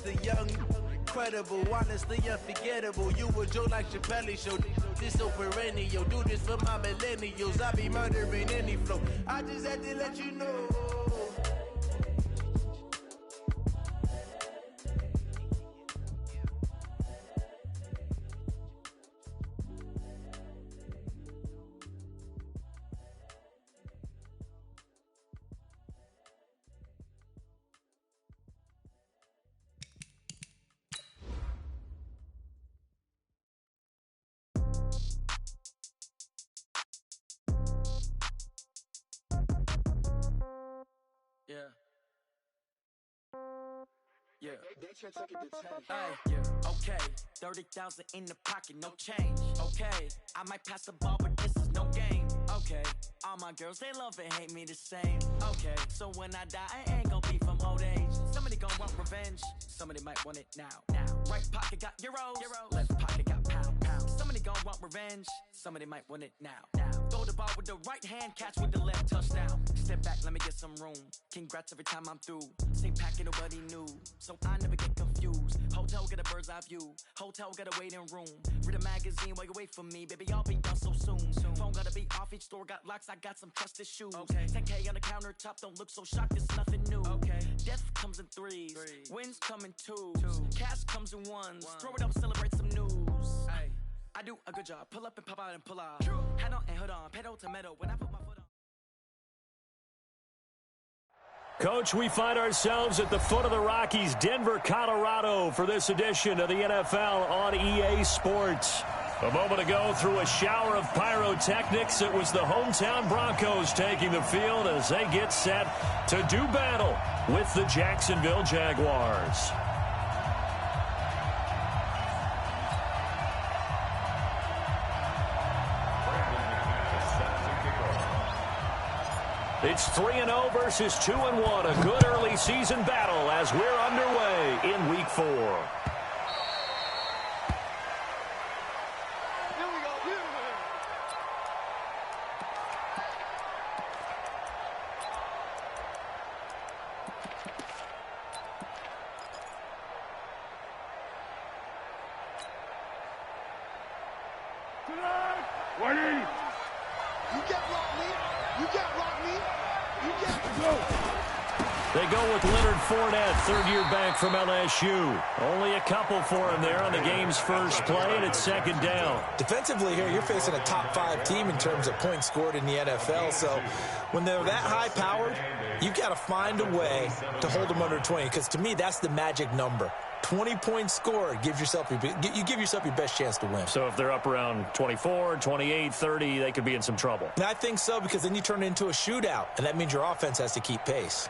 the young, incredible, honestly unforgettable. You a joke like Chappelle Show. This so perennial. Do this for my millennials. I be murdering any flow. I just had to let you know. Yeah. Hey, yeah. Okay, 30,000 in the pocket, no change. Okay, I might pass the ball, but this is no game. Okay, all my girls, they love and hate me the same. Okay, so when I die, I ain't gon' be from old age. Somebody gon' want revenge, somebody might want it now. Right pocket got euros, left pocket got pound. Somebody gon' want revenge, somebody might want it now. Throw the ball with the right hand, catch with the left, touchdown. Step back, let me get some room. Congrats every time I'm through. Same packet, nobody knew, so I never get confused. Hotel get a bird's eye view, hotel got a waiting room. Read a magazine while you wait for me, baby, I'll be done so soon. Phone gotta be off, each store got locks, I got some trusted shoes. 10K on the countertop, don't look so shocked, it's nothing new. Death comes in threes, wins come in twos, cash comes in ones. Throw it up, celebrate some news. I do a good job, pull up and pop out and pull out. Head on and hood on, pedal to metal when I put my foot on. Coach, we find ourselves at the foot of the Rockies, Denver, Colorado, for this edition of the NFL on EA Sports. A moment ago, through a shower of pyrotechnics, it was the hometown Broncos taking the field as they get set to do battle with the Jacksonville Jaguars. It's 3-0 versus 2-1. A good early season battle as we're underway in Week 4. They go with Leonard Fournette, third-year back from LSU. Only a couple for him there on the game's first play, and it's second down. Defensively here, you're facing a top-5 team in terms of points scored in the NFL, so when they're that high-powered, you've got to find a way to hold them under 20, because to me, that's the magic number. 20 points scored, you give yourself your best chance to win. So if they're up around 24, 28, 30, they could be in some trouble. And I think so, because then you turn it into a shootout, and that means your offense has to keep pace.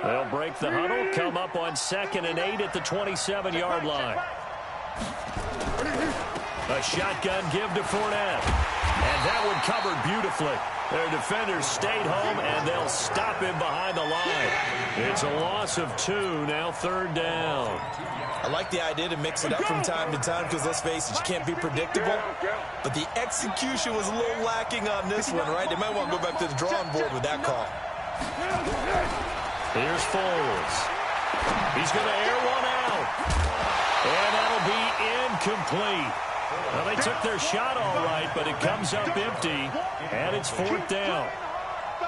They'll break the huddle, come up on 2nd and 8 at the 27-yard line. A shotgun give to Fournette. And that one covered beautifully. Their defenders stayed home, and they'll stop him behind the line. It's a loss of 2, now third down. I like the idea to mix it up from time to time because, let's face it, you can't be predictable. But the execution was a little lacking on this one, right? They might want to go back to the drawing board with that call. Here's Foles. He's going to air one out. And that'll be incomplete. Well, they took their shot all right, but it comes up empty, and it's fourth down.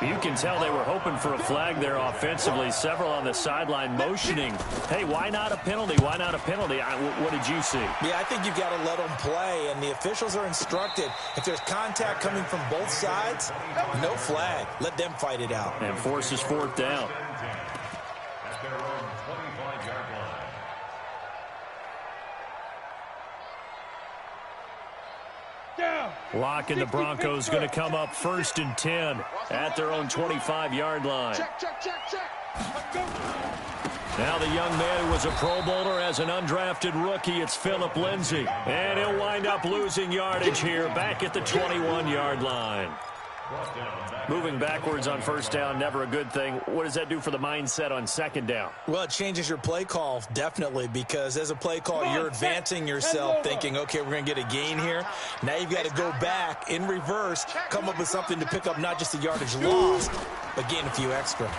You can tell they were hoping for a flag there offensively. Several on the sideline motioning. Hey, why not a penalty? Why not a penalty? What did you see? Yeah, I think you've got to let them play, and the officials are instructed. If there's contact coming from both sides, no flag. Let them fight it out. And forces fourth down. Lock and the Broncos going to come up 1st and 10 at their own 25-yard line. Now the young man who was a Pro Bowler as an undrafted rookie, it's Phillip Lindsay. And he'll wind up losing yardage here back at the 21-yard line. Moving backwards on first down, never a good thing. What does that do for the mindset on second down? Well, it changes your play call, definitely, because as a play call, you're advancing yourself thinking, okay, we're going to get a gain here. Now you've got to go back in reverse, come up with something to pick up not just the yardage lost, but gain a few extra.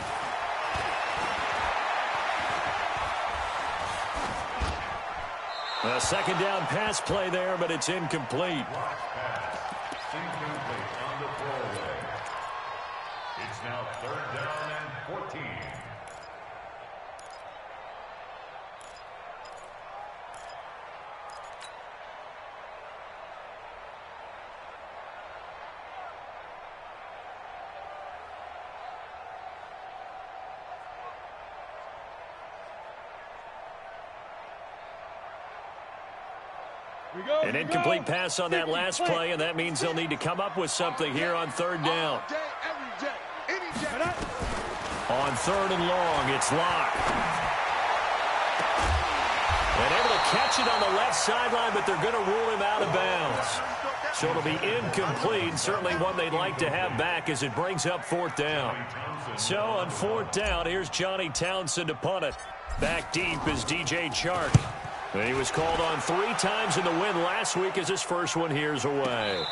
A second down pass play there, but it's incomplete. It's now third down and 14. An incomplete pass on that last play, and that means they'll need to come up with something here on third down. On third and long, it's Locke. And able to catch it on the left sideline, but they're going to rule him out of bounds. So it'll be incomplete, certainly one they'd like to have back as it brings up fourth down. So on fourth down, here's Johnny Townsend to punt it. Back deep is DJ Chark. And he was called on 3 times in the win last week as his first one here's away.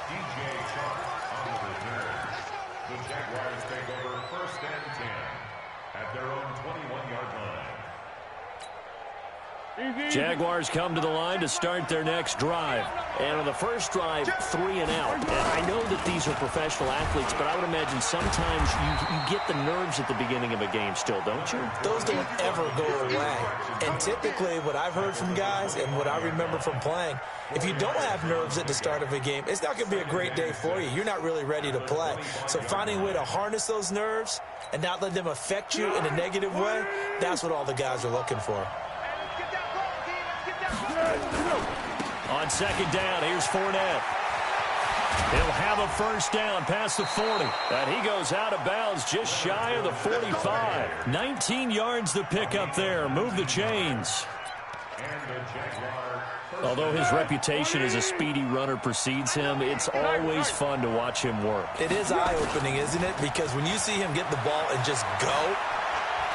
DJ Chark on the return. The Jaguars take over first and 10 at their own 21-yard line. Jaguars come to the line to start their next drive. And on the first drive, 3 and out. And I know that these are professional athletes, but I would imagine sometimes you get the nerves at the beginning of a game still, don't you? Those don't ever go away. And typically what I've heard from guys and what I remember from playing, if you don't have nerves at the start of a game, it's not going to be a great day for you. You're not really ready to play. So finding a way to harness those nerves and not let them affect you in a negative way, that's what all the guys are looking for. On second down, here's Fournette. He'll have a first down past the 40. And he goes out of bounds just shy of the 45. 19 yards to pick up there. Move the chains. Although his reputation as a speedy runner precedes him, it's always fun to watch him work. It is eye-opening, isn't it? Because when you see him get the ball and just go,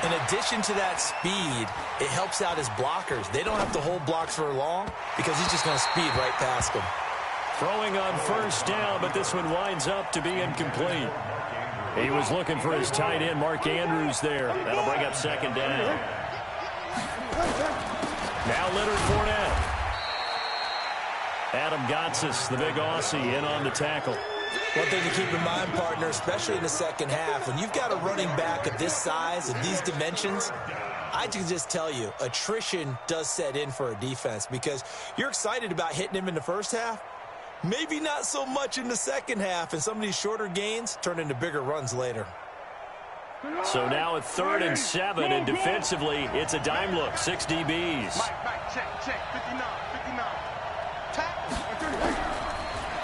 in addition to that speed, it helps out his blockers. They don't have to hold blocks for long because he's just going to speed right past them. Throwing on first down, but this one winds up to be incomplete. He was looking for his tight end, Mark Andrews, there. That'll bring up second down. Now Leonard Fournette. Adam Gotsis, the big Aussie, in on the tackle. One thing to keep in mind, partner, especially in the second half, when you've got a running back of this size and these dimensions, I can just tell you, attrition does set in for a defense because you're excited about hitting him in the first half, maybe not so much in the second half, and some of these shorter gains turn into bigger runs later. So now at 3rd and 7, and defensively, it's a dime look, 6 DBs. Check, 59.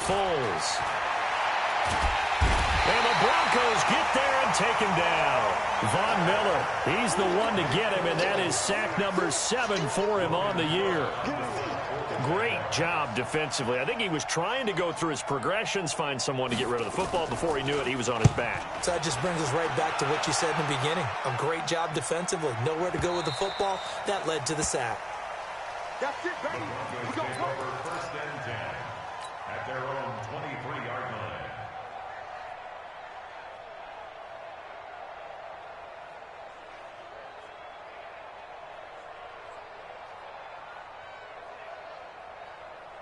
Foles. And the Broncos get there and take him down. Von Miller, he's the one to get him, and that is sack number 7 for him on the year. Great job defensively. I think he was trying to go through his progressions, find someone to get rid of the football. Before he knew it, he was on his back. So that just brings us right back to what you said in the beginning. A great job defensively. Nowhere to go with the football. That led to the sack. That's it, baby. We go First and 10 at their own 23-yard line.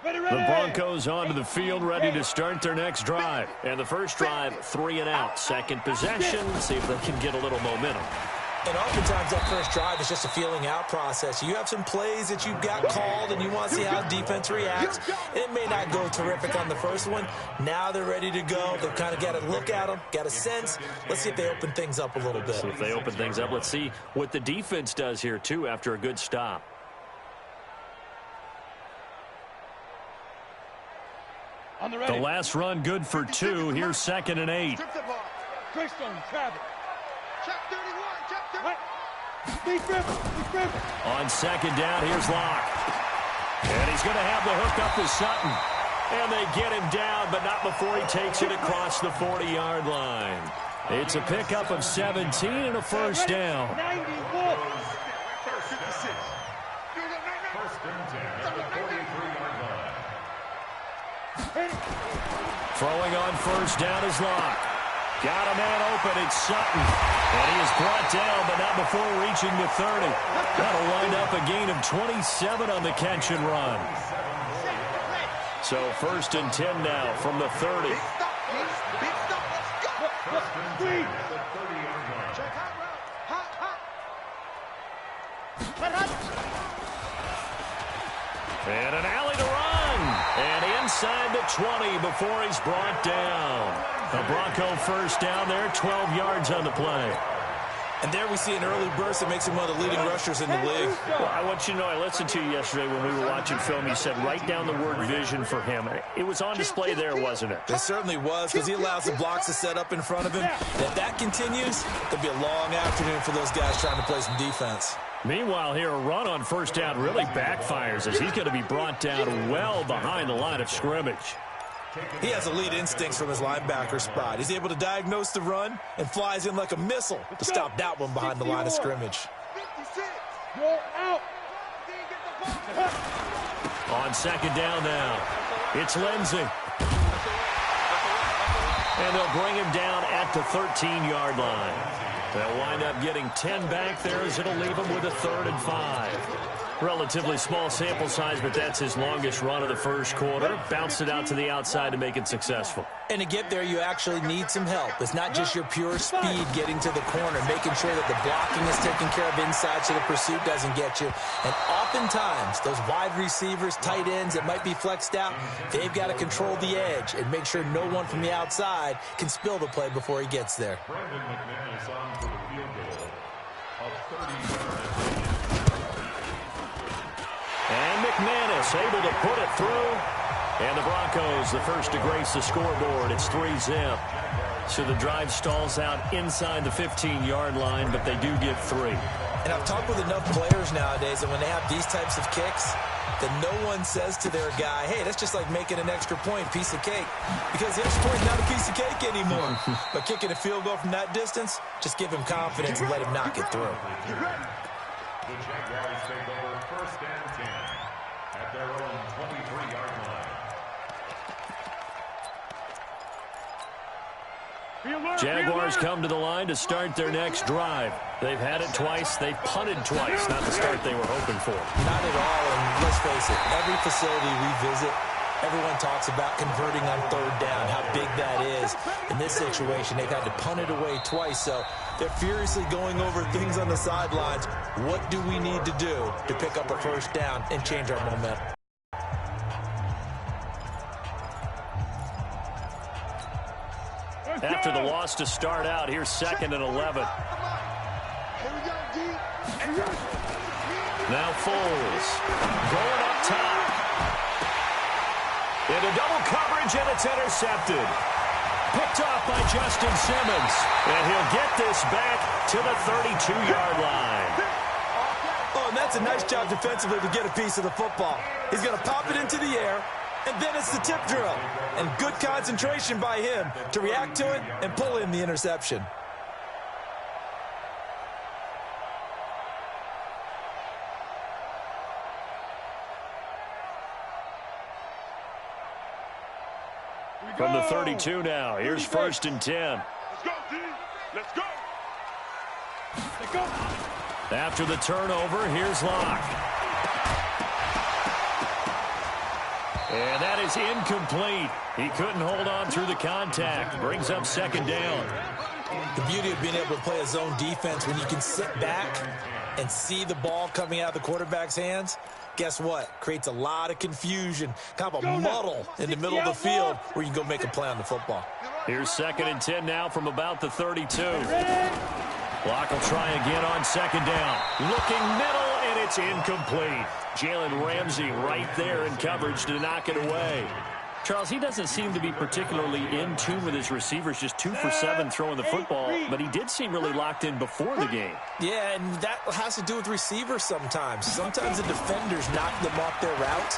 The Broncos onto the field, ready to start their next drive. And the first drive, 3 and out. Second possession, see if they can get a little momentum. And oftentimes that first drive is just a feeling out process. You have some plays that you've got called and you want to see how defense reacts. It may not go terrific on the first one. Now they're ready to go. They've kind of got to look at them, got a sense. Let's see if they open things up a little bit. So if they open things up, let's see what the defense does here, too, after a good stop. The last run good for 2. Here's 2nd and 8. On second down, here's Locke. And he's going to have the hook up to Sutton. And they get him down, but not before he takes it across the 40-yard line. It's a pickup of 17 and a first down. Throwing on first down is Locke. Got a man open, it's Sutton. And he is brought down, but not before reaching the 30. That'll wind up a gain of 27 on the catch and run. So 1st and 10 now from the 30. And an alley to run. And inside the 20 before he's brought down. A Bronco first down there, 12 yards on the play. And there we see an early burst that makes him one of the leading rushers in the league. Well, I want you to know, I listened to you yesterday when we were watching film. You said write down the word vision for him. It was on display there, wasn't it? It certainly was, because he allows the blocks to set up in front of him. And if that continues, there'll be a long afternoon for those guys trying to play some defense. Meanwhile, here, a run on first down really backfires as he's going to be brought down well behind the line of scrimmage. He has elite instincts from his linebacker spot. He's able to diagnose the run and flies in like a missile to stop that one behind the line of scrimmage. On second down now, it's Lindsey. And they'll bring him down at the 13-yard line. They'll wind up getting 10 back there as it'll leave him with a 3rd and 5. Relatively small sample size, but that's his longest run of the first quarter. Bounced it out to the outside to make it successful. And to get there, you actually need some help. It's not just your pure speed getting to the corner, making sure that the blocking is taken care of inside so the pursuit doesn't get you. And oftentimes, those wide receivers, tight ends that might be flexed out, they've got to control the edge and make sure no one from the outside can spill the play before he gets there. Brandon McManus on for the field goal of 30 yards. And McManus able to put it through. And the Broncos, the first to grace the scoreboard. It's 3-zip. So the drive stalls out inside the 15-yard line, but they do get 3. And I've talked with enough players nowadays that when they have these types of kicks, that no one says to their guy, hey, that's just like making an extra point, piece of cake. Because the extra point's not a piece of cake anymore. But kicking a field goal from that distance, just give him confidence and let him knock it through. The Jaguars take over 1st and 10 at their own 23-yard line. Jaguars come to the line to start their next drive. They've had it twice. They've punted twice. Not the start they were hoping for. Not at all, and let's face it, every facility we visit, everyone talks about converting on 3rd down, how big that is. In this situation, they've had to punt it away twice, so they're furiously going over things on the sidelines. What do we need to do to pick up a 1st down and change our momentum? After the loss to start out, here's 2nd and 11. Now Foles going up top. Into double coverage, and it's intercepted. Picked off by Justin Simmons. And he'll get this back to the 32-yard line. Oh, and that's a nice job defensively to get a piece of the football. He's going to pop it into the air, and then it's the tip drill. And good concentration by him to react to it and pull in the interception. From the 32 now, here's 1st and 10. Let's go, D. Let's go. Let's go. After the turnover, here's Locke. And that is incomplete. He couldn't hold on through the contact. Brings up 2nd down. The beauty of being able to play a zone defense when you can sit back and see the ball coming out of the quarterback's hands, guess what? Creates a lot of confusion, kind of a muddle in the middle of the field where you can go make a play on the football. Here's 2nd and 10 now from about the 32. Locke will try again on 2nd down. Looking middle, and it's incomplete. Jalen Ramsey right there in coverage to knock it away. Charles, he doesn't seem to be particularly in tune with his receivers, just 2 for 7 throwing the football, but he did seem really locked in before the game. Yeah, and that has to do with receivers sometimes. Sometimes the defenders knock them off their routes,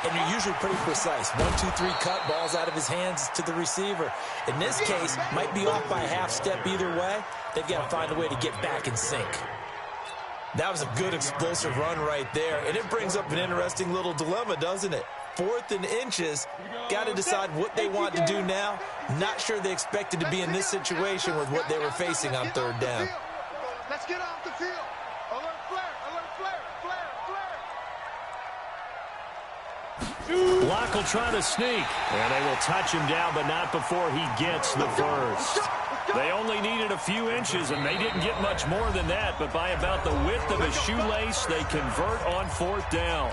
and you're usually pretty precise. 1, 2, 3 cut, balls out of his hands to the receiver. In this case, might be off by a half step either way. They've got to find a way to get back in sync. That was a good explosive run right there, and it brings up an interesting little dilemma, doesn't it? 4th and inches, got to decide what they want to do now. Not sure they expected to be in this situation with what they were facing on 3rd down. Let's get off the field. Alert flare, alert flare, flare, flare. Block will try to sneak, and they will touch him down, but not before he gets the first. They only needed a few inches, and they didn't get much more than that, but by about the width of a shoelace, they convert on 4th down.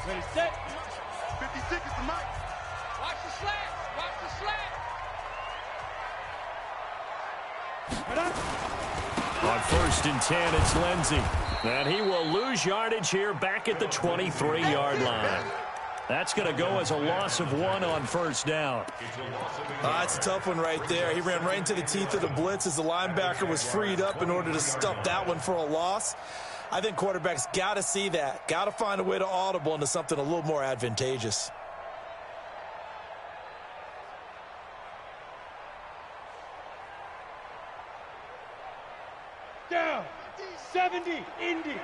Ready, set. 50 seconds to Mike. Watch the slant. Watch the slant. On 1st and 10, it's Lindsey. And he will lose yardage here back at the 23-yard line. That's going to go as a loss of 1 on 1st down. That's a tough one right there. He ran right into the teeth of the blitz as the linebacker was freed up in order to stuff that one for a loss. I think quarterbacks got to see that. Got to find a way to audible into something a little more advantageous. Down. 70. Indy.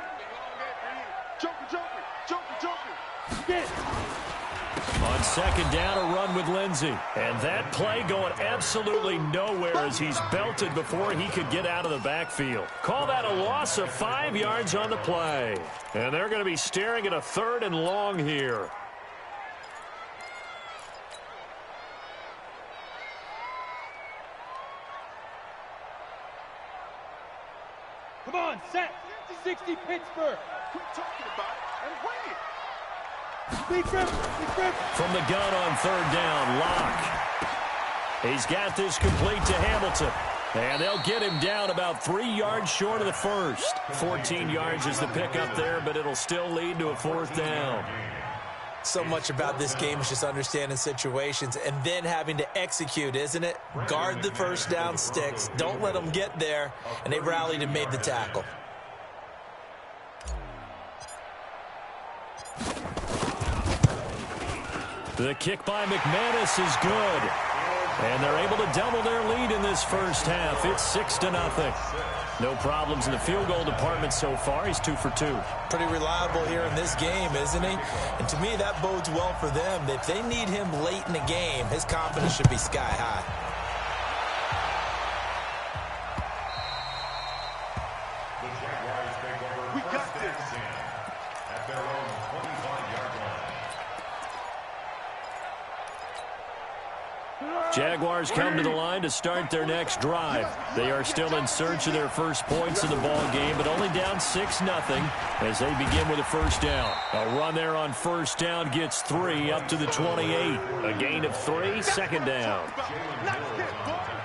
Joker. Get. On 2nd down, a run with Lindsey. And that play going absolutely nowhere as he's belted before he could get out of the backfield. Call that a loss of 5 yards on the play. And they're going to be staring at a 3rd and long here. Come on, set. 60 Pittsburgh. Quit talking about it and win it. Big rip. From the gun on 3rd down, Locke. He's got this complete to Hamilton. And they'll get him down about 3 yards short of the first. 14 yards is the pickup there, but it'll still lead to a 4th down. So much about this game is just understanding situations and then having to execute, isn't it? Guard the 1st down sticks. Don't let them get there. And they rallied and made the tackle. The kick by McManus is good. And they're able to double their lead in this first half. It's 6-0. No problems in the field goal department so far. He's 2 for 2. Pretty reliable here in this game, isn't he? And to me, that bodes well for them. If they need him late in the game, his confidence should be sky high. The Jaguars take over We got 1st this. and 10 at their own 25-yard line. Jaguars come to the line to start their next drive. They are still in search of their first points in the ball game, but only down 6-0 as they begin with a 1st down. A run there on 1st down gets 3 up to the 28. A gain of 3, 2nd down.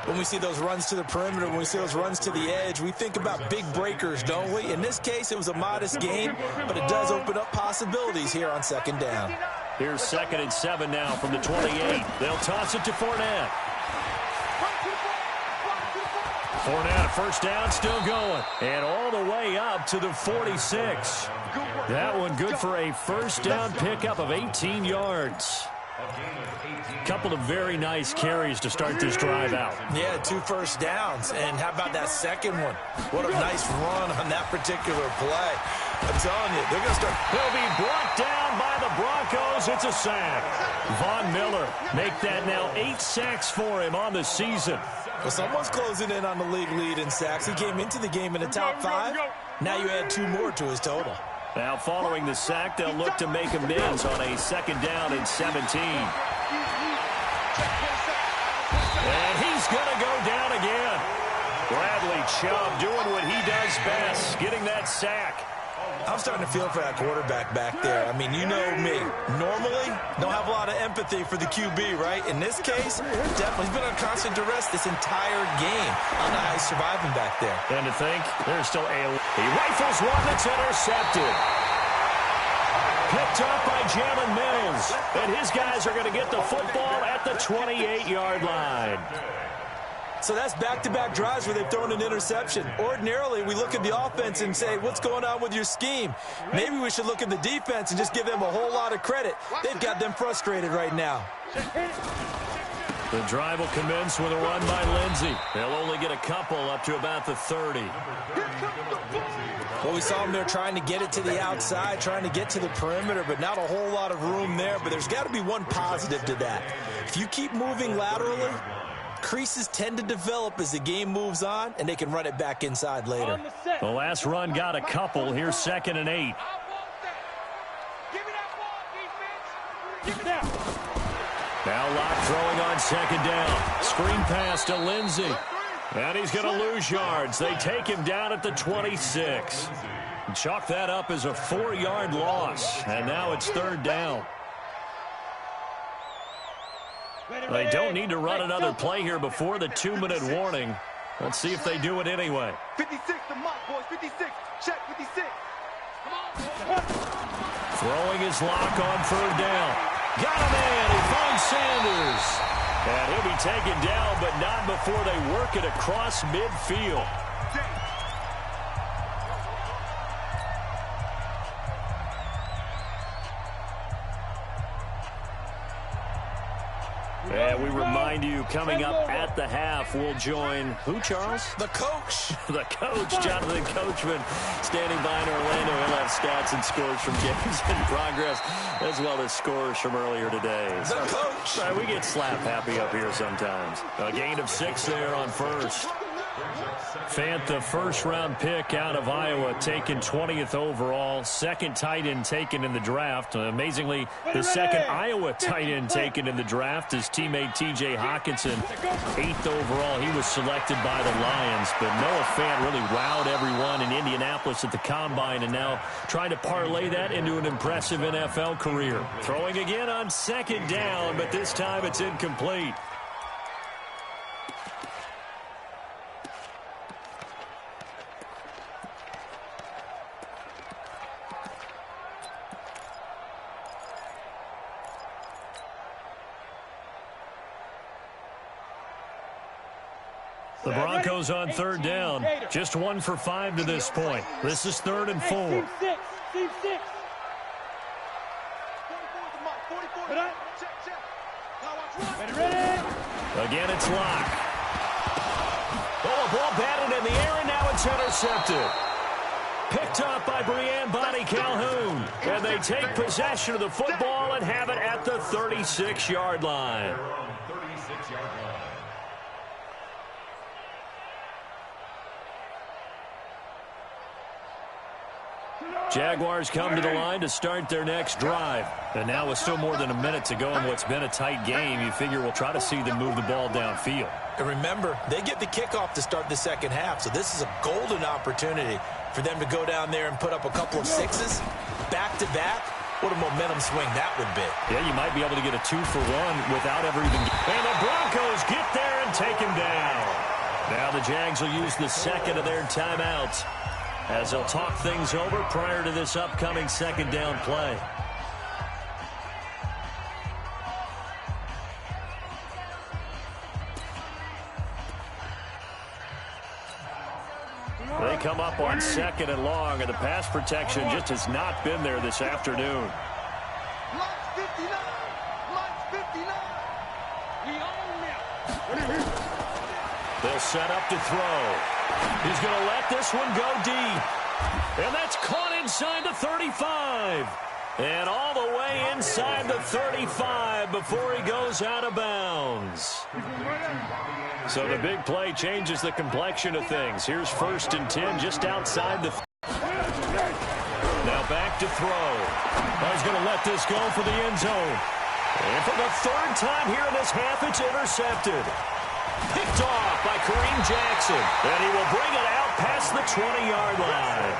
When we see those runs to the perimeter, when we see those runs to the edge, we think about big breakers, don't we? In this case, it was a modest gain, but it does open up possibilities here on 2nd down. Here's 2nd and 7 now from the 28. They'll toss it to Fournette. Fournette, 1st down, still going. And all the way up to the 46. That one good for a 1st down pickup of 18 yards. Couple of very nice carries to start this drive out. Yeah, 2 1st downs. And how about that second one? What a nice run on that particular play. I'm telling you, they're going to start. He'll be brought down by the Broncos. It's a sack. Von Miller make that now 8 sacks for him on the season. Well, someone's closing in on the league lead in sacks. He came into the game in the top 5. Now you add 2 more to his total. Now following the sack, they'll look to make amends on a 2nd down and 17. And he's going to go down again. Bradley Chubb doing what he does best, getting that sack. I'm starting to feel for that quarterback back there. I mean, you know me. Normally, don't have a lot of empathy for the QB, right? In this case, definitely he's been on constant duress this entire game. I don't know how he's surviving back there. And to think, there's still he rifles one that's intercepted. Picked up by Jalen Mills. And his guys are going to get the football at the 28-yard line. So that's back-to-back drives where they've thrown an interception. Ordinarily, we look at the offense and say, what's going on with your scheme? Maybe we should look at the defense and just give them a whole lot of credit. They've got them frustrated right now. The drive will commence with a run by Lindsey. They'll only get a couple up to about the 30. Well, we saw them there trying to get it to the outside, trying to get to the perimeter, but not a whole lot of room there. But there's got to be one positive to that. If you keep moving laterally, creases tend to develop as the game moves on, and they can run it back inside later. The last run got a couple. Here's 2nd and 8. Now Locke throwing on 2nd down. Screen pass to Lindsey. And he's going to lose yards. They take him down at the 26. Chalk that up as a 4-yard loss. And now it's 3rd down. They don't need to run another play here before the 2-minute warning. Let's see if they do it anyway. 56 to Mike, boys. 56. Check 56. Come on. Throwing his Lock on 3rd down. Got him in. He finds Sanders. And he'll be taken down, but not before they work it across midfield. And we remind you, coming up at the half, we'll join who, Charles? The coach. The coach, Jonathan Coachman, standing by in Orlando. He'll have stats and scores from games in progress, as well as scores from earlier today. The coach. We get slap happy up here sometimes. A gain of 6 there on 1st. Fant, the 1st-round pick out of Iowa, taken 20th overall. 2nd tight end taken in the draft. Amazingly, the 2nd Iowa tight end taken in the draft is teammate T.J. Hawkinson. 8th overall, he was selected by the Lions. But Noah Fant really wowed everyone in Indianapolis at the Combine, and now trying to parlay that into an impressive NFL career. Throwing again on 2nd down, but this time it's incomplete. The Broncos on 3rd down. Just 1 for 5 to this point. This is 3rd and 4. Team 6. Ready? Again, it's Locke. Oh, a ball batted in the air, and now it's intercepted. Picked off by Breanne Bonnie Calhoun. And they take possession of the football and have it at the 36-yard line. Jaguars come to the line to start their next drive. And now with still more than a minute to go in what's been a tight game, you figure we'll try to see them move the ball downfield. And remember, they get the kickoff to start the 2nd half, so this is a golden opportunity for them to go down there and put up a couple of 6s back-to-back. What a momentum swing that would be. Yeah, you might be able to get a 2 for 1 without ever even... And the Broncos get there and take him down. Now the Jags will use the 2nd of their timeouts as they'll talk things over prior to this upcoming 2nd down play. They come up on 2nd and long, and the pass protection just has not been there this afternoon. Lights 59. Lights 59. We own now. They'll set up to throw. He's going to let this one go deep. And that's caught inside the 35. And all the way inside the 35 before he goes out of bounds. So the big play changes the complexion of things. Here's 1st and 10 just outside the... Now back to throw. He's going to let this go for the end zone. And for the 3rd time here in this half, it's intercepted. Picked off by Kareem Jackson. And he will bring it out past the 20-yard line.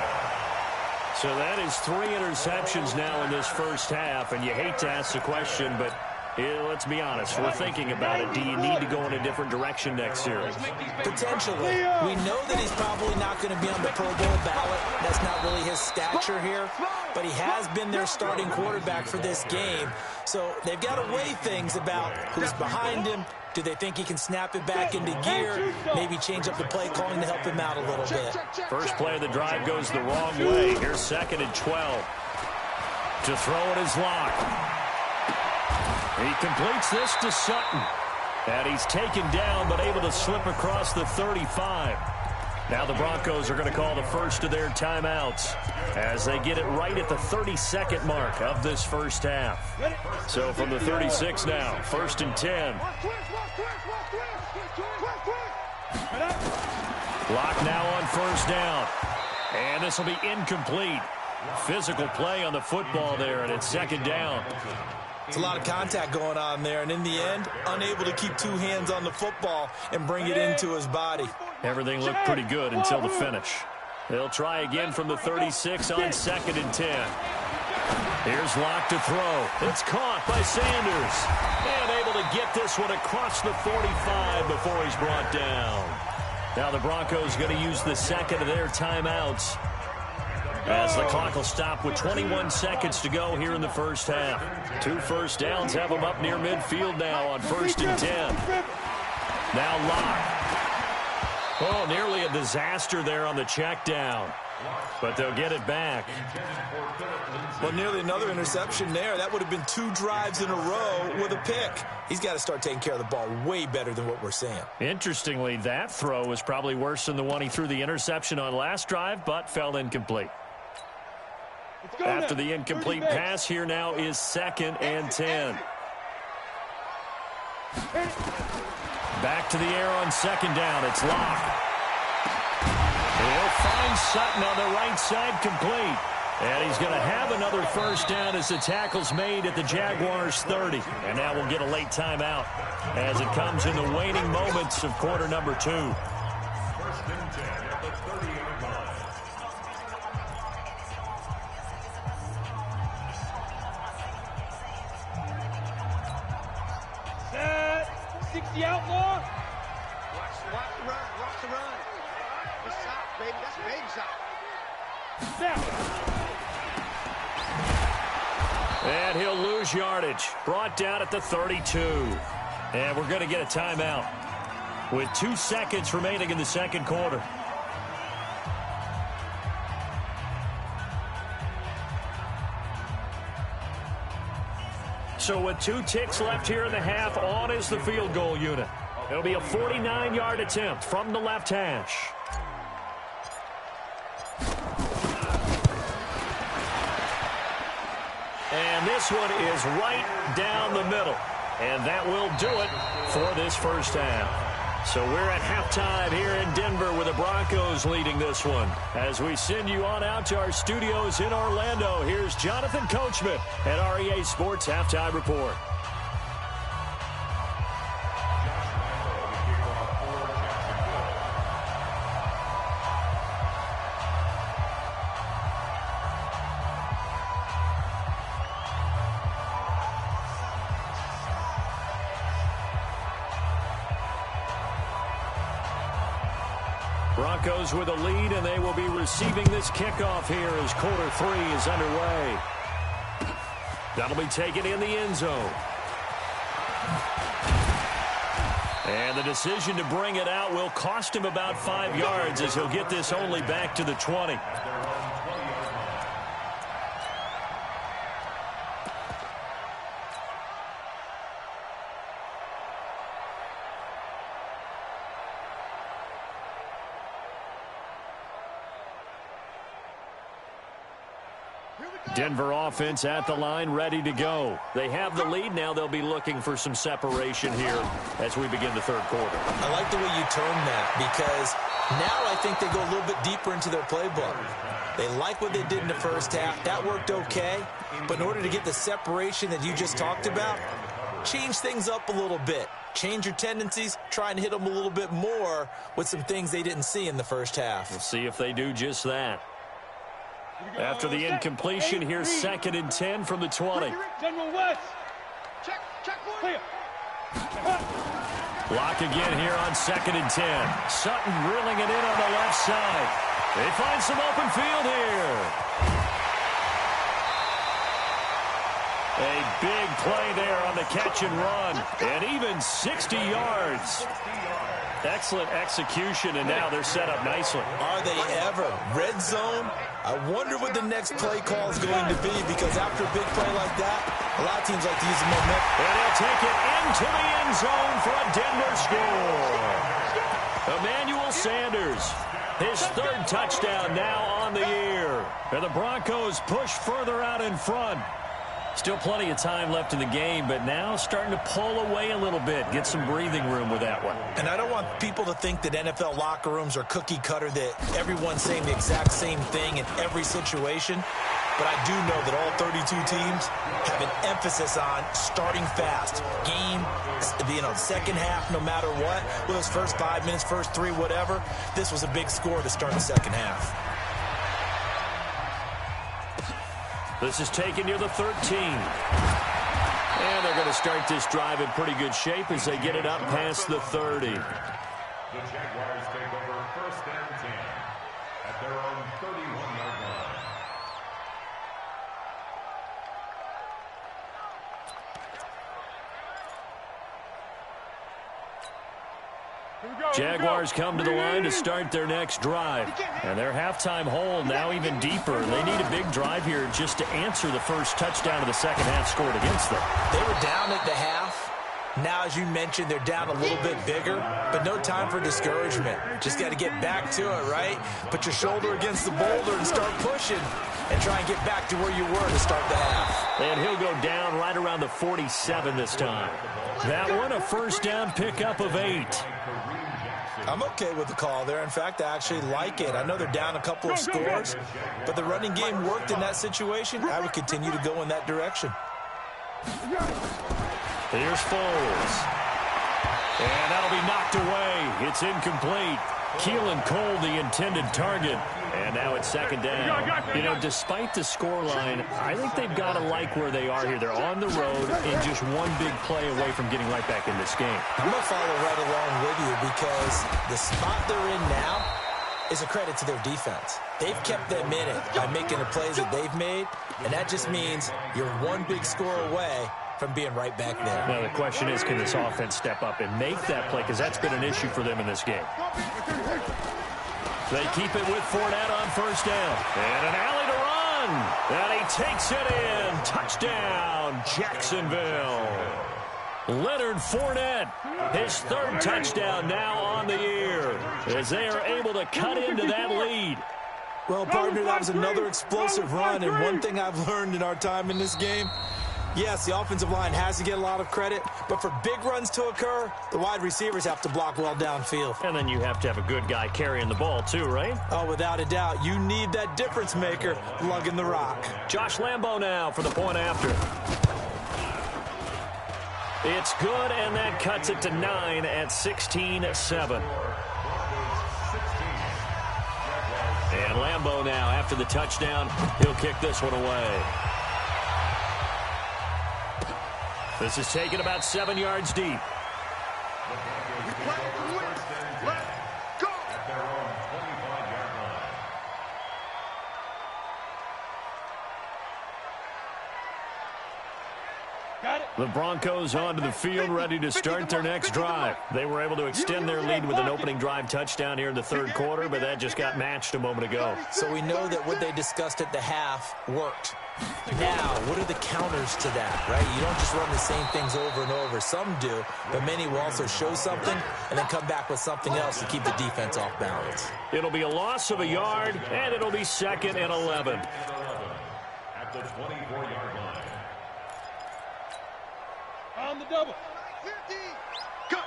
So that is 3 interceptions now in this 1st half. And you hate to ask the question, but let's be honest, we're thinking about it. Do you need to go in a different direction next series? Potentially. We know that he's probably not going to be on the Pro Bowl ballot. That's not really his stature here. But he has been their starting quarterback for this game. So they've got to weigh things about who's behind him. Do they think he can snap it back into gear? Maybe change up the play calling to help him out a little bit. First play of the drive goes the wrong way. Here's 2nd and 12. To throw it is Locke. He completes this to Sutton. And he's taken down but able to slip across the 35. Now the Broncos are going to call the first of their timeouts as they get it right at the 32nd mark of this first half. So from the 36 now, 1st and 10. Locke now on 1st down. And this will be incomplete. Physical play on the football there, and it's 2nd down. It's a lot of contact going on there, and in the end, unable to keep 2 hands on the football and bring it into his body. Everything looked pretty good until the finish. They'll try again from the 36 on 2nd and 10. Here's Locke to throw. It's caught by Sanders. And able to get this one across the 45 before he's brought down. Now the Broncos going to use the 2nd of their timeouts, as the clock will stop with 21 seconds to go here in the first half. 2 first downs have them up near midfield now on 1st and 10. Now Locke. Oh, nearly a disaster there on the check down. But they'll get it back. Well, nearly another interception there. That would have been 2 drives in a row with a pick. He's got to start taking care of the ball way better than what we're seeing. Interestingly, that throw was probably worse than the one he threw the interception on last drive, but fell incomplete. After the incomplete pass, here now is 2nd and 10. Back to the air on 2nd down. It's Locke. He'll find Sutton on the right side, complete. And he's going to have another first down as the tackle's made at the Jaguars' 30. And now we'll get a late timeout as it comes in the waning moments of quarter number 2. 1st and 10 at the 30-yard line. Set. 60 outlaw. Watch the run. Watch the run. It's sock, baby. That's baby sock. Snap. And he'll lose yardage. Brought down at the 32. And we're going to get a timeout with 2 seconds remaining in the 2nd quarter. So with 2 ticks left here in the half, on is the field goal unit. It'll be a 49-yard attempt from the left hash. And this one is right down the middle. And that will do it for this first half. So we're at halftime here in Denver with the Broncos leading this one. As we send you on out to our studios in Orlando, here's Jonathan Coachman at REA Sports Halftime Report. Broncos with a lead, and they will be receiving this kickoff here as quarter 3 is underway. That'll be taken in the end zone. And the decision to bring it out will cost him about 5 yards as he'll get this only back to the 20. Denver offense at the line, ready to go. They have the lead. Now they'll be looking for some separation here as we begin the 3rd quarter. I like the way you term that, because now I think they go a little bit deeper into their playbook. They like what they did in the first half. That worked okay. But in order to get the separation that you just talked about, change things up a little bit. Change your tendencies, try and hit them a little bit more with some things they didn't see in the first half. We'll see if they do just that. After the incompletion, here's 2nd and 10 from the 20. General West. Check one. Clear. Block again here on 2nd and 10. Sutton drilling it in on the left side. They find some open field here. A big play there on the catch and run. And even 60 yards. Excellent execution, and now they're set up nicely. Are they ever? Red zone? I wonder what the next play call is going to be, because after a big play like that, a lot of teams like to use the momentum. And he'll take it into the end zone for a Denver score. Emmanuel Sanders, his 3rd touchdown now on the year. And the Broncos push further out in front. Still plenty of time left in the game, but now starting to pull away a little bit, get some breathing room with that one. And I don't want people to think that NFL locker rooms are cookie cutter, that everyone's saying the exact same thing in every situation. But I do know that all 32 teams have an emphasis on starting fast. Game, second half, no matter what. Well, those first 5 minutes, first 3, whatever. This was a big score to start the second half. This is taken near the 13. And they're going to start this drive in pretty good shape as they get it up past the 30. The Jaguars take over 1st and 10 at their own 31-yard line. Jaguars come to the line to start their next drive. And their halftime hole now even deeper. They need a big drive here just to answer the first touchdown of the second half scored against them. They were down at the half. Now, as you mentioned, they're down a little bit bigger, but no time for discouragement. Just got to get back to it, right? Put your shoulder against the boulder and start pushing and try and get back to where you were to start the half. And he'll go down right around the 47 this time. That one a first down pickup of 8. I'm okay with the call there. In fact, I actually like it. I know they're down a couple of scores, but the running game worked in that situation. I would continue to go in that direction. Here's Foles. And that'll be knocked away. It's incomplete. Keelan Cole, the intended target. And now it's 2nd down. You know, despite the scoreline, I think they've got to like where they are here. They're on the road and just one big play away from getting right back in this game. I'm going to follow right along with you because the spot they're in now is a credit to their defense. They've kept them in it by making the plays that they've made, and that just means you're one big score away from being right back there. Now, the question is, can this offense step up and make that play? Because that's been an issue for them in this game. They keep it with Fournette on first down. And an alley to run. And he takes it in. Touchdown, Jacksonville. Leonard Fournette, his 3rd touchdown now on the year, as they are able to cut into that lead. Well, partner, that was another explosive run, and one thing I've learned in our time in this game, yes, the offensive line has to get a lot of credit, but for big runs to occur, the wide receivers have to block well downfield. And then you have to have a good guy carrying the ball too, right? Oh, without a doubt. You need that difference maker lugging the rock. Josh Lambo now for the point after. It's good, and that cuts it to 9 at 16-7. And Lambo now, after the touchdown, he'll kick this one away. This is taken about 7 yards deep. The Broncos onto the field, ready to start their next drive. They were able to extend their lead with an opening drive touchdown here in the 3rd quarter, but that just got matched a moment ago. So we know that what they discussed at the half worked. Now, what are the counters to that, right? You don't just run the same things over and over. Some do, but many will also show something and then come back with something else to keep the defense off balance. It'll be a loss of a yard, and it'll be 2nd and 11. At the 24-yard line. On the double. Cut.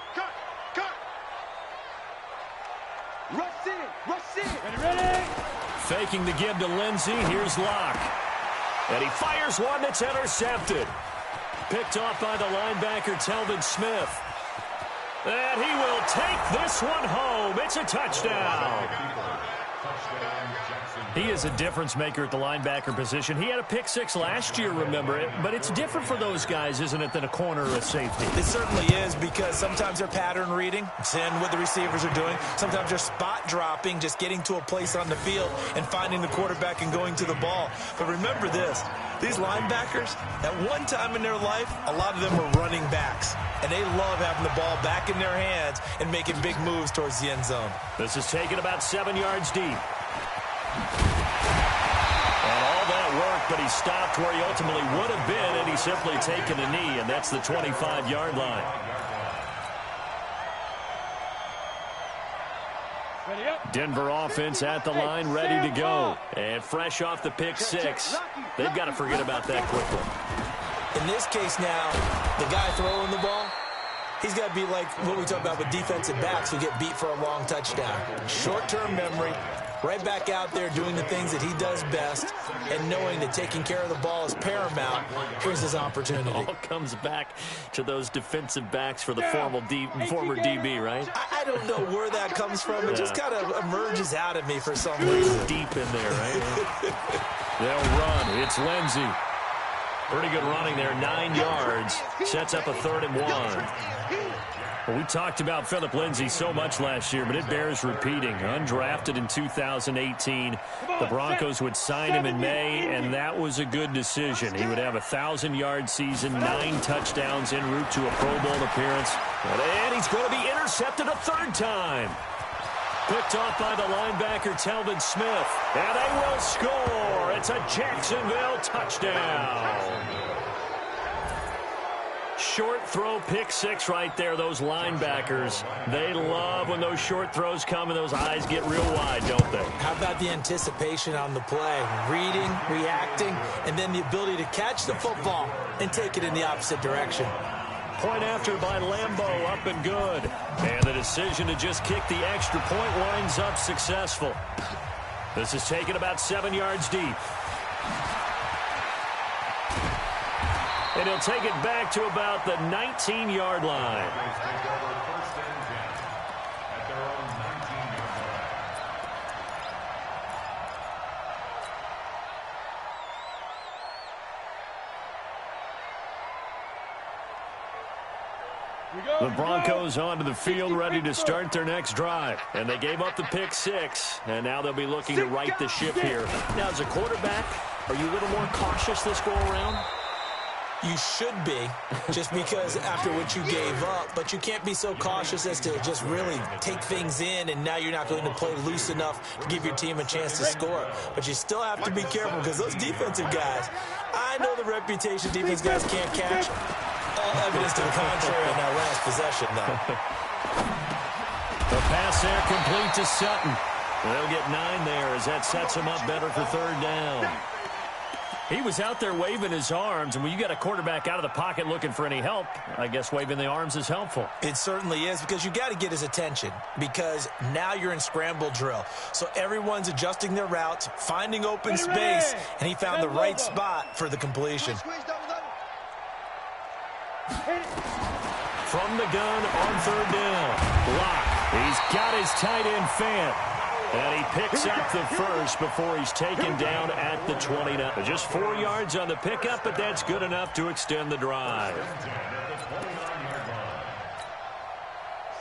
Rush in. Ready. Faking the give to Lindsey. Here's Locke. And he fires one that's intercepted. Picked off by the linebacker, Telvin Smith. And he will take this one home. It's a touchdown. He is a difference maker at the linebacker position. He had a pick six last year, remember it, but it's different for those guys, isn't it, than a corner or a safety? It certainly is, because sometimes they're pattern reading, seeing what the receivers are doing. Sometimes they're spot dropping, just getting to a place on the field and finding the quarterback and going to the ball. But remember this, these linebackers, at one time in their life, a lot of them were running backs. And they love having the ball back in their hands and making big moves towards the end zone. This is taken about 7 yards deep. And all that work, but he stopped where he ultimately would have been, and he's simply taken a knee, and that's the 25-yard line. Denver offense at the line, ready to go. And fresh off the pick six, they've got to forget about that quickly. In this case now, the guy throwing the ball, he's got to be like what we talk about with defensive backs who get beat for a long touchdown. Short-term memory, right back out there doing the things that he does best, and knowing that taking care of the ball is paramount. Here's his opportunity. It all comes back to those defensive backs for the former DB, right? I don't know where that comes from. It just kind of emerges out of me for some reason. Deep in there, right? They'll run. It's Lindsey. Pretty good running there, 9 yards. Sets up a 3rd and 1. Well, we talked about Phillip Lindsay so much last year, but it bears repeating. Undrafted in 2018. The Broncos would sign him in May, and that was a good decision. He would have a 1,000-yard season, 9 touchdowns en route to a Pro Bowl appearance. And he's going to be intercepted a 3rd time. Picked off by the linebacker, Telvin Smith. And they will score. It's a Jacksonville touchdown. Short throw, pick six right there. Those linebackers, they love when those short throws come and those eyes get real wide, don't they? How about the anticipation on the play? Reading, reacting, and then the ability to catch the football and take it in the opposite direction. Point after by Lambeau, up and good. And the decision to just kick the extra point winds up successful. This is taken about 7 yards deep. And he'll take it back to about the 19-yard line. The Broncos onto the field, ready to start their next drive. And they gave up the pick six, and now they'll be looking to right the ship here. Now, as a quarterback, are you a little more cautious this go-around? You should be, just because after what you gave up, but you can't be so cautious as to just really take things in, and now you're not going to play loose enough to give your team a chance to score. But you still have to be careful, because those defensive guys, I know the reputation defense guys can't catch. All evidence to the contrary in that last possession, though. The pass there complete to Sutton. They'll get 9 there as that sets them up better for 3rd down. He was out there waving his arms, and when you got a quarterback out of the pocket looking for any help, I guess waving the arms is helpful. It certainly is, because you got to get his attention, because now you're in scramble drill. So everyone's adjusting their routes, finding open space, and he found the right spot for the completion. From the gun on 3rd down. Block. He's got his tight end Fant. And he picks up the first before he's taken down at the 20. Just 4 yards on the pickup, but that's good enough to extend the drive.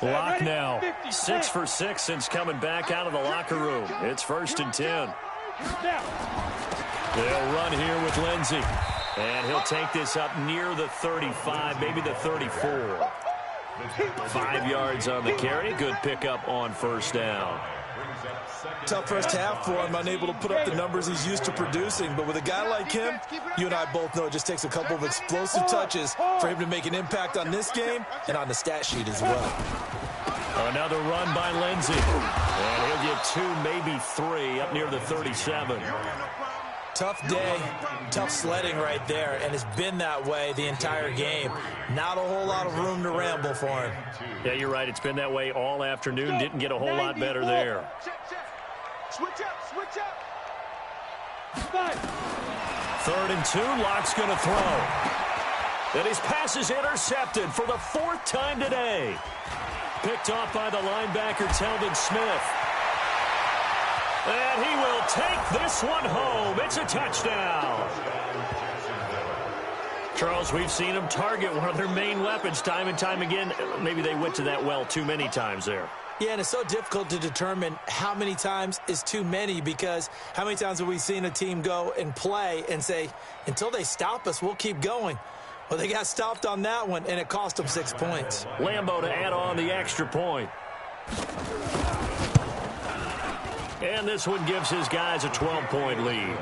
Lock now. 6 for 6 since coming back out of the locker room. It's 1st and 10. They'll run here with Lindsey. And he'll take this up near the 35, maybe the 34. 5 yards on the carry. Good pickup on 1st down. Tough first half for him, unable to put up the numbers he's used to producing. But with a guy like him, you and I both know it just takes a couple of explosive touches for him to make an impact on this game and on the stat sheet as well. Another run by Lindsey. And he'll get 2, maybe 3, up near the 37. Tough day, tough sledding right there, and it's been that way the entire game. Not a whole lot of room to ramble for him. Yeah, you're right. It's been that way all afternoon. Didn't get a whole lot better there. Switch up. 3rd and 2. Locke's going to throw. And his pass is intercepted for the 4th time today. Picked off by the linebacker, Telvin Smith. And he will take this one home. It's a touchdown. Charles, we've seen them target one of their main weapons time and time again. Maybe they went to that well too many times there. Yeah, and it's so difficult to determine how many times is too many, because how many times have we seen a team go and play and say, until they stop us, we'll keep going. Well, they got stopped on that one, and it cost them 6 points. Lambeau to add on the extra point. And this one gives his guys a 12-point lead.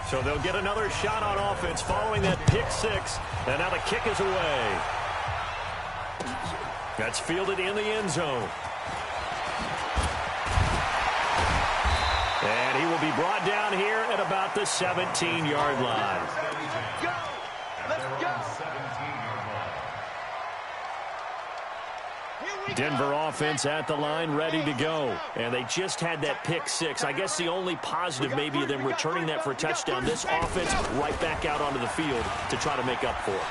So they'll get another shot on offense following that pick six. And now the kick is away. That's fielded in the end zone. And he will be brought down here at about the 17-yard line. Go! Let's go! Denver offense at the line, ready to go. And they just had that pick six. I guess the only positive maybe of them returning that for a touchdown. This offense right back out onto the field to try to make up for it.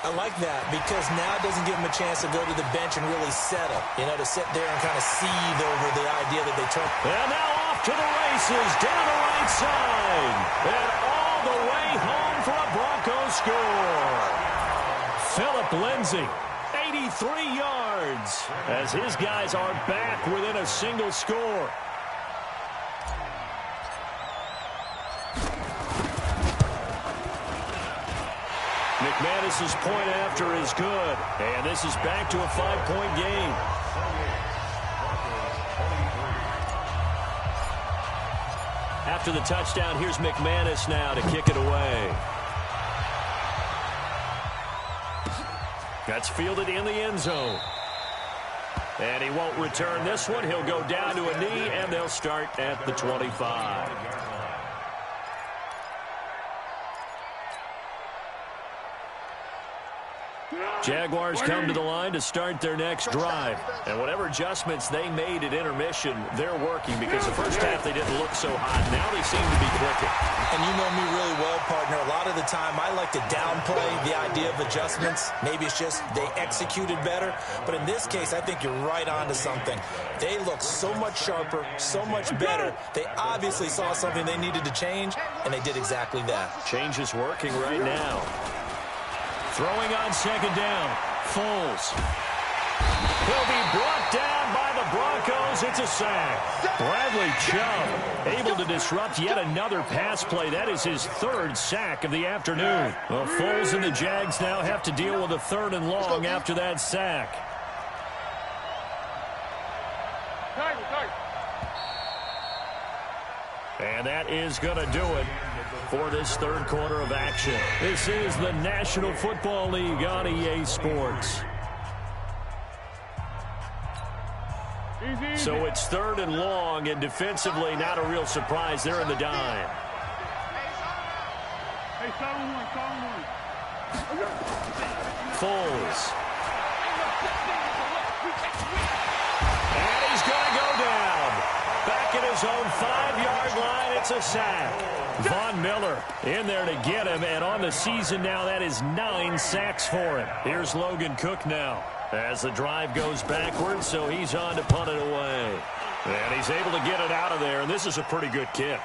I like that, because now it doesn't give them a chance to go to the bench and really settle. You know, to sit there and kind of seethe over the idea that they took. And now off to the races, down the right side. And all the way home for a Broncos score. Phillip Lindsay. 83 yards as his guys are back within a single score. McManus's point after is good, and this is back to a 5-point game. After the touchdown, here's McManus now to kick it away. That's fielded in the end zone. And he won't return this one. He'll go down to a knee, and they'll start at the 25. Jaguars come to the line to start their next drive. And whatever adjustments they made at intermission, they're working, because the first half they didn't look so hot. Now they seem to be clicking. And you know me really well, partner. A lot of the time I like to downplay the idea of adjustments. Maybe it's just they executed better. But in this case, I think you're right on to something. They look so much sharper, so much better. They obviously saw something they needed to change, and they did exactly that. Change is working right now. Throwing on second down. Foles. He'll be brought down by the Broncos. It's a sack. Bradley Chubb able to disrupt yet another pass play. That is his third sack of the afternoon. Well, Foles and the Jags now have to deal with a 3rd and long after that sack. And that is going to do it for this third quarter of action. This is the National Football League on EA Sports. So it's 3rd and long, and defensively not a real surprise. They're in the dime. Foles. And he's going to go down. Back at his own 5-yard line, it's a sack. Von Miller in there to get him, and on the season now, that is 9 sacks for him. Here's Logan Cook now as the drive goes backwards, so he's on to punt it away. And he's able to get it out of there, and this is a pretty good kick.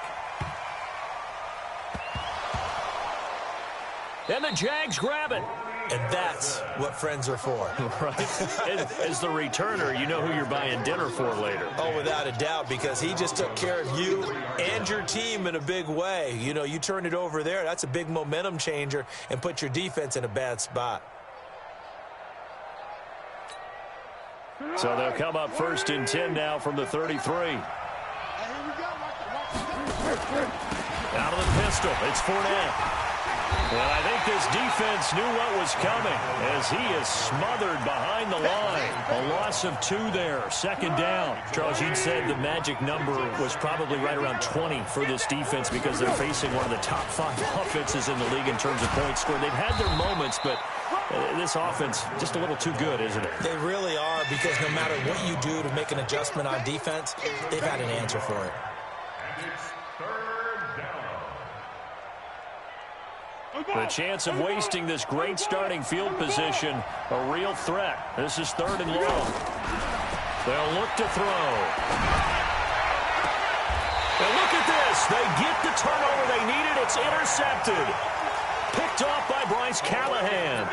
And the Jags grab it. And that's what friends are for. Right. As the returner, you know who you're buying dinner for later. Oh, without a doubt, because he just took care of you and your team in a big way. You know, you turn it over there, that's a big momentum changer, and put your defense in a bad spot. So they'll come up 1st and 10 now from the 33. Out of the pistol, it's Fournette. And I think this defense knew what was coming as he is smothered behind the line. A loss of 2 there, 2nd down. Charles, you'd said the magic number was probably right around 20 for this defense because they're facing one of the top 5 offenses in the league in terms of points scored. They've had their moments, but this offense just a little too good, isn't it? They really are, because no matter what you do to make an adjustment on defense, they've had an answer for it. And it's 3rd down. The chance of wasting this great starting field position, a real threat. This is 3rd and long. They'll look to throw. And look at this. They get the turnover they needed. It's intercepted. Picked off by Bryce Callahan.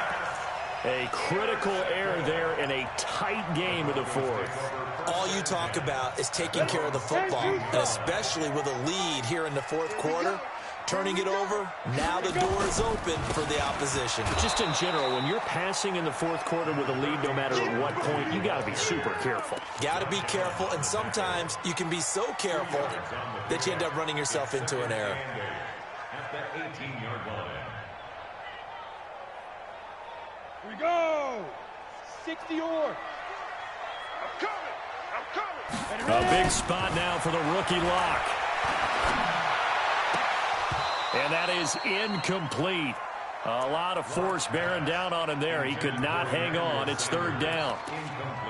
A critical error there in a tight game in the 4th. All you talk about is taking care of the football, and especially with a lead here in the 4th quarter. Turning it over, now the door is open for the opposition. Just in general, when you're passing in the 4th quarter with a lead, no matter at what point, you got to be super careful. Got to be careful, and sometimes you can be so careful that you end up running yourself into an error. At the 18-yard line. Here we go. 60 or. I'm coming. A big spot now for the rookie Lock. And that is incomplete. A lot of force bearing down on him there. He could not hang on. It's 3rd down.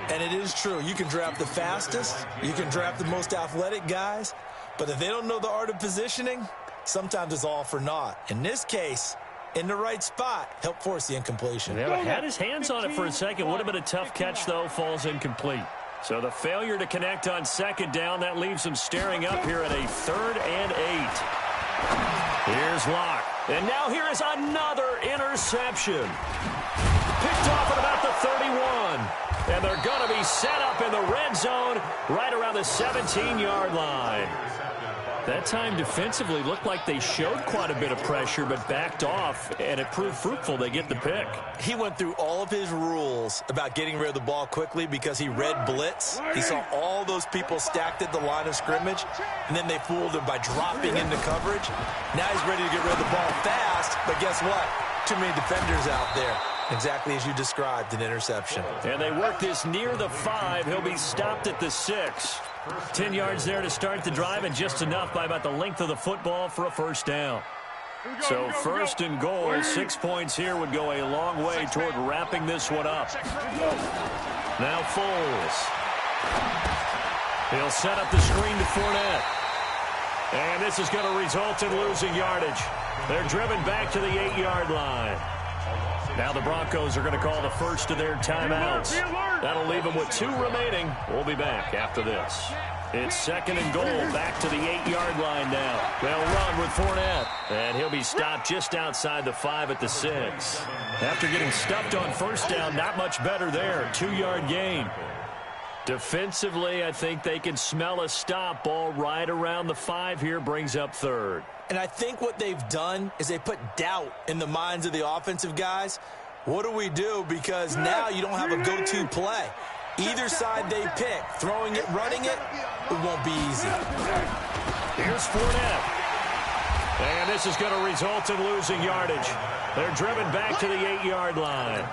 And it is true. You can draft the fastest. You can draft the most athletic guys. But if they don't know the art of positioning, sometimes it's all for naught. In this case, in the right spot, help force the incompletion. Yeah, had his hands on it for a second. Would have been a tough catch, though. Falls incomplete. So the failure to connect on 2nd down, that leaves him staring up here at a 3rd and 8. Here's Locke. And now here is another interception. Picked off at about the 31. And they're going to be set up in the red zone right around the 17-yard line. That time defensively looked like they showed quite a bit of pressure but backed off, and it proved fruitful. They get the pick. He went through all of his rules about getting rid of the ball quickly because he read blitz. He saw all those people stacked at the line of scrimmage, and then they fooled him by dropping into coverage. Now he's ready to get rid of the ball fast, but guess what? Too many defenders out there. Exactly as you described, an interception. And they work this near the 5. He'll be stopped at the 6. 10 yards there to start the drive, and just enough by about the length of the football for a 1st down. So 1st and goal, 6 points here would go a long way toward wrapping this one up. Now Foles. He'll set up the screen to Fournette. And this is going to result in losing yardage. They're driven back to the 8-yard line. Now the Broncos are going to call the first of their timeouts. That'll leave them with 2 remaining. We'll be back after this. It's 2nd and goal, back to the 8-yard line now. They'll run with Fournette, and he'll be stopped just outside the 5 at the 6. After getting stuffed on 1st down, not much better there. 2-yard gain. Defensively, I think they can smell a stop. Ball right around the 5 here, brings up 3rd. And I think what they've done is they put doubt in the minds of the offensive guys. What do we do? Because now you don't have a go-to play. Either side they pick, throwing it, running it, it won't be easy. Here's Fournette. And this is going to result in losing yardage. They're driven back to the 8-yard line.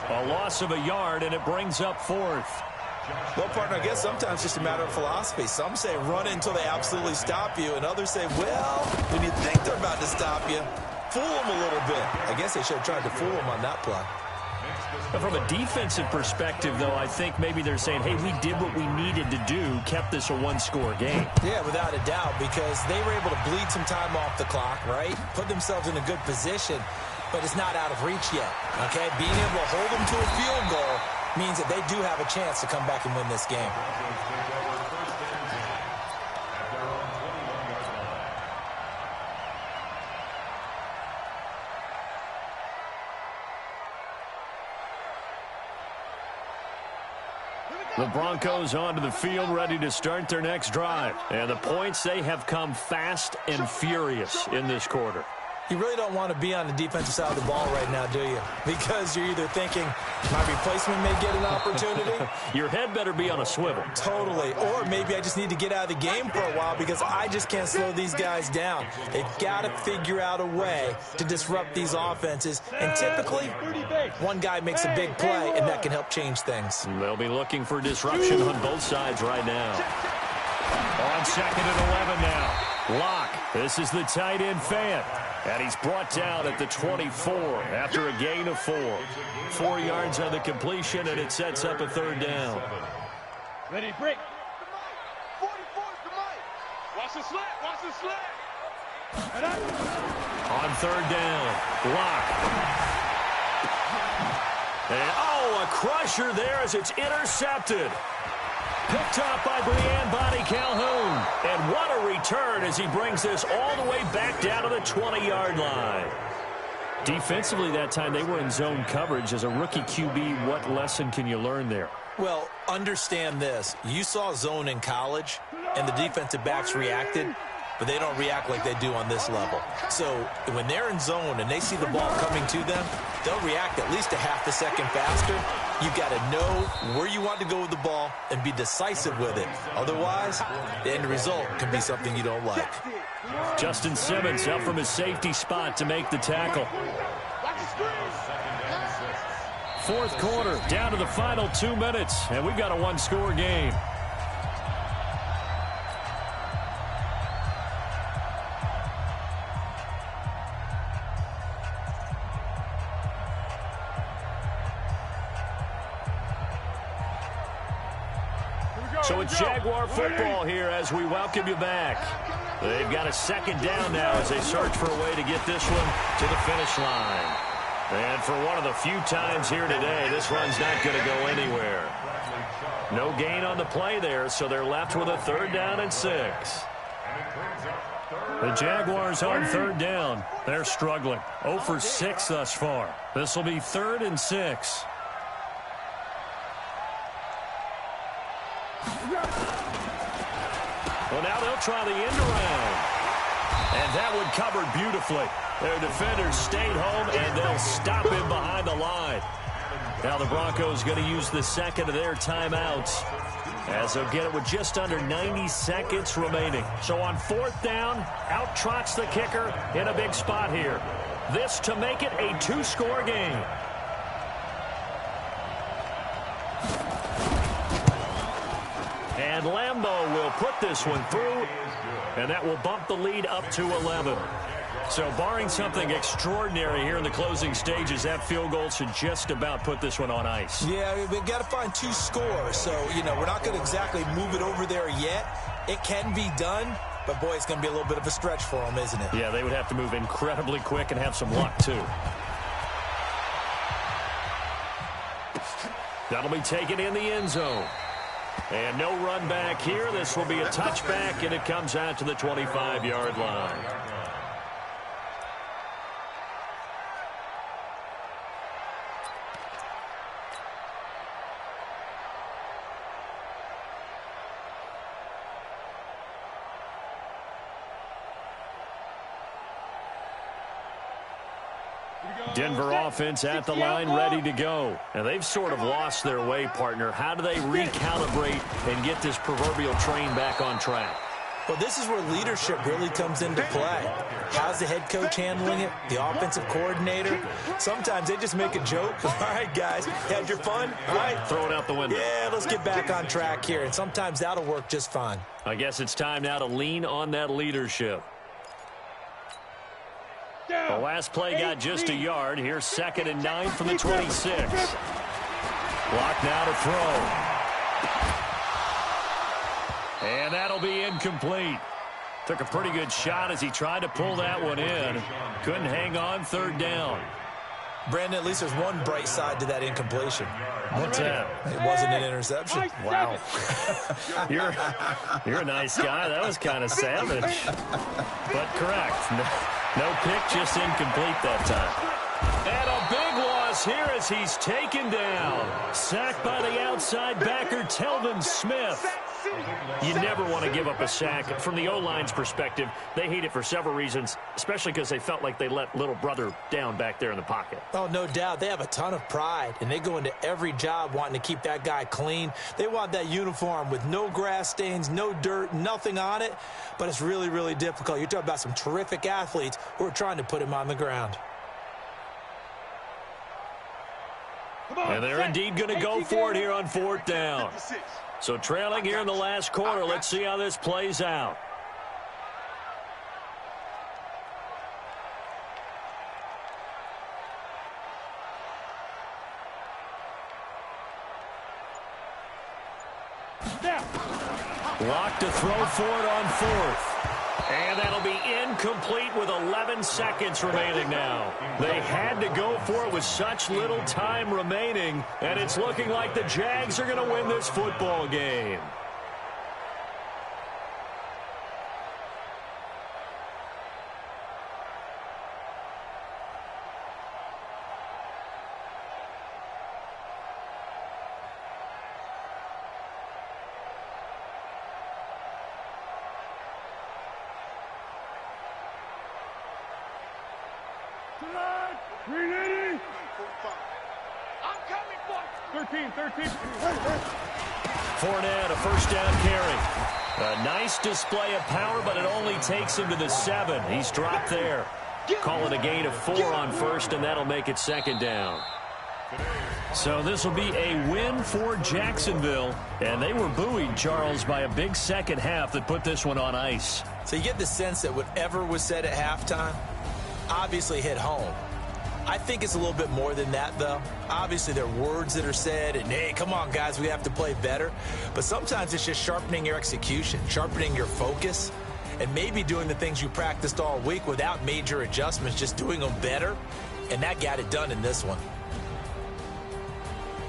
A loss of a yard, and it brings up 4th. Well, partner, I guess sometimes it's just a matter of philosophy. Some say run until they absolutely stop you, and others say, well, when you think they're about to stop you, fool them a little bit. I guess they should have tried to fool them on that play. But from a defensive perspective, though, I think maybe they're saying, hey, we did what we needed to do, kept this a 1-score game. Yeah, without a doubt, because they were able to bleed some time off the clock, right? Put themselves in a good position, but it's not out of reach yet, okay? Being able to hold them to a field goal means that they do have a chance to come back and win this game. The Broncos onto the field, ready to start their next drive. And the points, they have come fast and furious in this quarter. You really don't want to be on the defensive side of the ball right now, do you? Because you're either thinking, my replacement may get an opportunity. Your head better be on a swivel. Totally. Or maybe I just need to get out of the game for a while because I just can't slow these guys down. They've got to figure out a way to disrupt these offenses. And typically, one guy makes a big play, and that can help change things. They'll be looking for disruption on both sides right now. On 2nd and 11 now. Locke. This is the tight end Fant. And he's brought down at the 24 after a gain of 4. 4 yards on the completion, and it sets up a 3rd down. Ready, break. 44 to Mike. Watch the slant, watch the slant. On third down, block. And, a crusher there as it's intercepted. Picked up by Brianne Bonnie Calhoun. And what a return as he brings this all the way back down to the 20-yard line. Defensively that time, they were in zone coverage. As a rookie QB, what lesson can you learn there? Well, understand this. You saw zone in college, and the defensive backs reacted, but they don't react like they do on this level. So when they're in zone and they see the ball coming to them, they'll react at least a half a second faster. You've got to know where you want to go with the ball and be decisive with it. Otherwise, the end result can be something you don't like. Justin Simmons up from his safety spot to make the tackle. Fourth quarter, down to the final 2 minutes, and we've got a one-score game. So it's Jaguar football here as we welcome you back. They've got a second down now as they search for a way to get this one to the finish line. And for one of the few times here today, this run's not going to go anywhere. No gain on the play there, so they're left with a 3rd down and 6. The Jaguars on 3rd down. They're struggling. 0 for 6 thus far. This will be 3rd and 6. Well, now they'll try the end around. And that one covered beautifully. Their defenders stayed home, and they'll stop him behind the line. Now the Broncos going to use the second of their timeouts, as they'll get it with just under 90 seconds remaining. So on 4th down, out trots the kicker in a big spot here. This to make it a 2-score game. And Lambeau will put this one through, and that will bump the lead up to 11. So barring something extraordinary here in the closing stages, that field goal should just about put this one on ice. Yeah, we've got to find 2 scores. So, we're not going to exactly move it over there yet. It can be done, but, boy, it's going to be a little bit of a stretch for them, isn't it? Yeah, they would have to move incredibly quick and have some luck, too. That'll be taken in the end zone. And no run back here. This will be a touchback, and it comes out to the 25-yard line. Denver offense at the line, ready to go. And they've sort of lost their way, partner. How do they recalibrate and get this proverbial train back on track? Well, this is where leadership really comes into play. How's the head coach handling it? The offensive coordinator? Sometimes they just make a joke. All right, guys, had your fun? All right. Throw it out the window. Yeah, let's get back on track here. And sometimes that'll work just fine. I guess it's time now to lean on that leadership. The last play got just a yard. Here's 2nd and 9 from the 26. Block now to throw. And that'll be incomplete. Took a pretty good shot as he tried to pull that one in. Couldn't hang on 3rd down. Brandon, at least there's one bright side to that incompletion. What's that? It wasn't an interception. Wow. You're a nice guy. That was kind of savage. But correct. No pick, just incomplete that time. And a big loss here as he's taken down. Sacked by the outside backer, Telvin Smith. You never want to give up a sack. From the O-line's perspective, they hate it for several reasons, especially because they felt like they let little brother down back there in the pocket. Oh, no doubt. They have a ton of pride, and they go into every job wanting to keep that guy clean. They want that uniform with no grass stains, no dirt, nothing on it, but it's really, really difficult. You're talking about some terrific athletes who are trying to put him on the ground. And they're indeed going to go for it here on 4th down. So trailing here in the last quarter, let's see how this plays out. Locked to throw for it on 4th. And that'll be incomplete with 11 seconds remaining now. They had to go for it with such little time remaining, and it's looking like the Jags are going to win this football game. I'm coming, boys. 13. Fournette, a first down carry. A nice display of power, but it only takes him to the 7. He's dropped there. Call it a gain of 4 on first, and that'll make it second down. So this will be a win for Jacksonville, and they were buoyed, Charles, by a big second half that put this one on ice. So you get the sense that whatever was said at halftime obviously hit home. I think it's a little bit more than that, though. Obviously, there are words that are said, and, hey, come on, guys, we have to play better. But sometimes it's just sharpening your execution, sharpening your focus, and maybe doing the things you practiced all week without major adjustments, just doing them better. And that got it done in this one.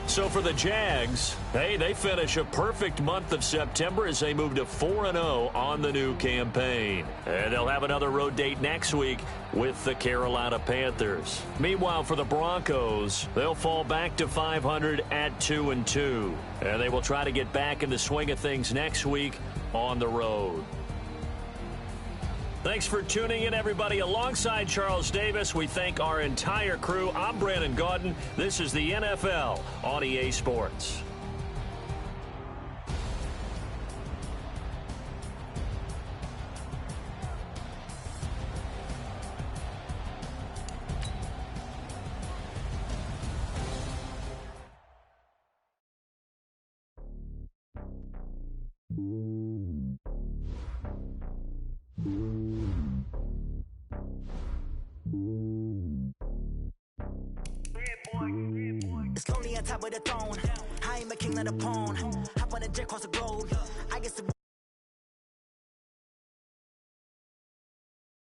So for the Jags, hey, they finish a perfect month of September as they move to 4-0 on the new campaign. And they'll have another road date next week with the Carolina Panthers. Meanwhile, for the Broncos, they'll fall back to 500 at 2-2. And they will try to get back in the swing of things next week on the road. Thanks for tuning in, everybody. Alongside Charles Davis, we thank our entire crew. I'm Brandon Gaudin. This is the NFL on EA Sports. It's lonely on top of the throne. I am a king of the pawn. Hop on a jet across the globe. I guess the